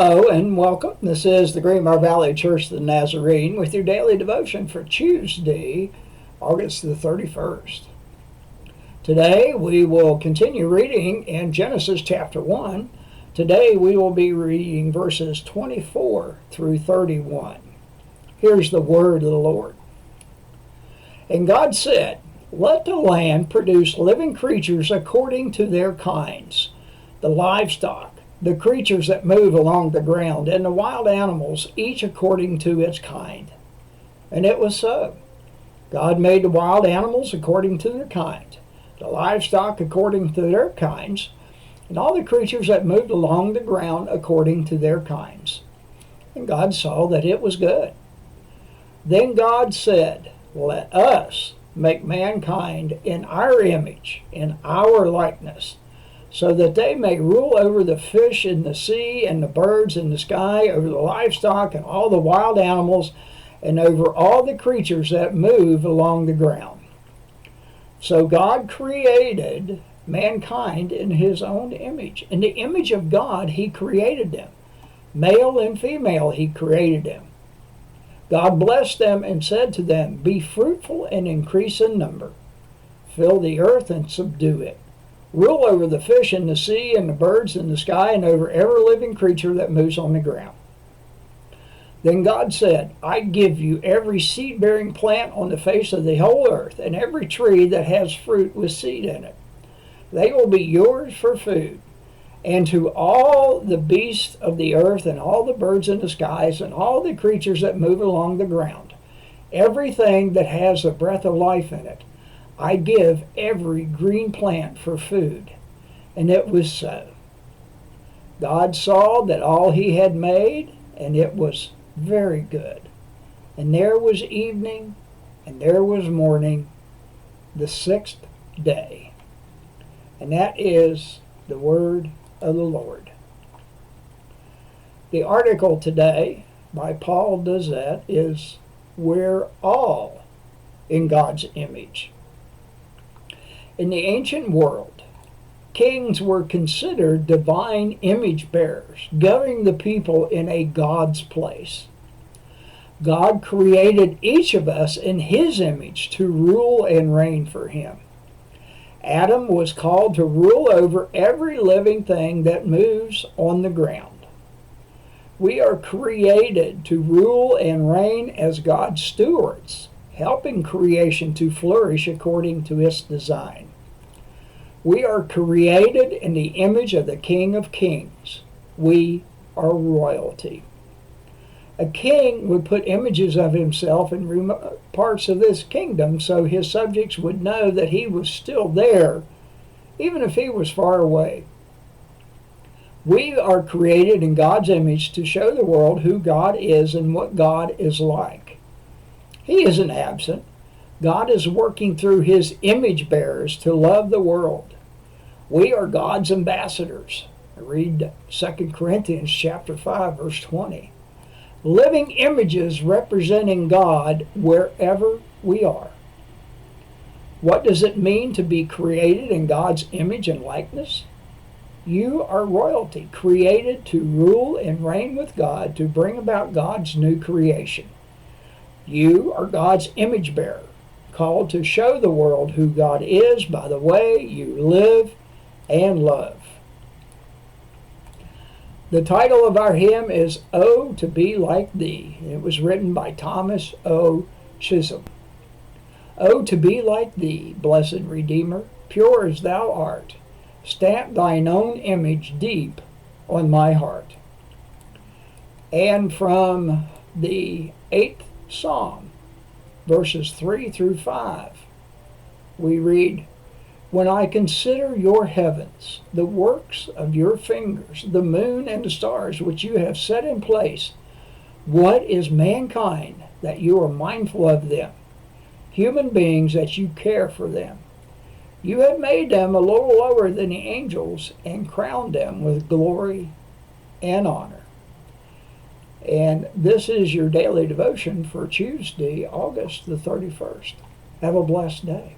Hello and welcome. This is the Greenbrier Valley Church of the Nazarene with your daily devotion for Tuesday, August the 31st. Today we will continue reading in Genesis chapter 1. Today we will be reading verses 24 through 31. Here's the word of the Lord. And God said, "Let the land produce living creatures according to their kinds, the livestock, the creatures that move along the ground, and the wild animals, each according to its kind." And it was so. God made the wild animals according to their kind, the livestock according to their kinds, and all the creatures that moved along the ground according to their kinds. And God saw that it was good. Then God said, "Let us make mankind in our image, in our likeness, so that they may rule over the fish in the sea and the birds in the sky, over the livestock and all the wild animals, and over all the creatures that move along the ground." So God created mankind in his own image. In the image of God, he created them. Male and female, he created them. God blessed them and said to them, "Be fruitful and increase in number. Fill the earth and subdue it. Rule over the fish in the sea and the birds in the sky and over every living creature that moves on the ground." Then God said, "I give you every seed-bearing plant on the face of the whole earth, and every tree that has fruit with seed in it. They will be yours for food. And to all the beasts of the earth and all the birds in the skies and all the creatures that move along the ground, everything that has the breath of life in it, I give every green plant for food." And it was so. God saw that all he had made, and it was very good. And there was evening, and there was morning, the sixth day. And that is the word of the Lord. The article today by Paul Dozet is, "We're all in God's image." In the ancient world, kings were considered divine image bearers, governing the people in a God's place. God created each of us in his image to rule and reign for him. Adam was called to rule over every living thing that moves on the ground. We are created to rule and reign as God's stewards, helping creation to flourish according to its design. We are created in the image of the King of Kings. We are royalty. A king would put images of himself in remote parts of this kingdom so his subjects would know that he was still there, even if he was far away. We are created in God's image to show the world who God is and what God is like. He isn't absent. God is working through his image bearers to love the world. We are God's ambassadors. Read 2 Corinthians chapter 5, verse 20. Living images representing God wherever we are. What does it mean to be created in God's image and likeness? You are royalty, created to rule and reign with God to bring about God's new creation. You are God's image bearer, called to show the world who God is by the way you live and love. The title of our hymn is "Oh, to Be Like Thee." It was written by Thomas O. Chisholm. "Oh, to be like Thee, blessed Redeemer, pure as Thou art, stamp Thine own image deep on my heart." And from the 8th Psalm, verses 3 through 5, we read, "When I consider your heavens, the works of your fingers, the moon and the stars which you have set in place, what is mankind that you are mindful of them, human beings that you care for them? You have made them a little lower than the angels and crowned them with glory and honor." And this is your daily devotion for Tuesday, August the 31st. Have a blessed day.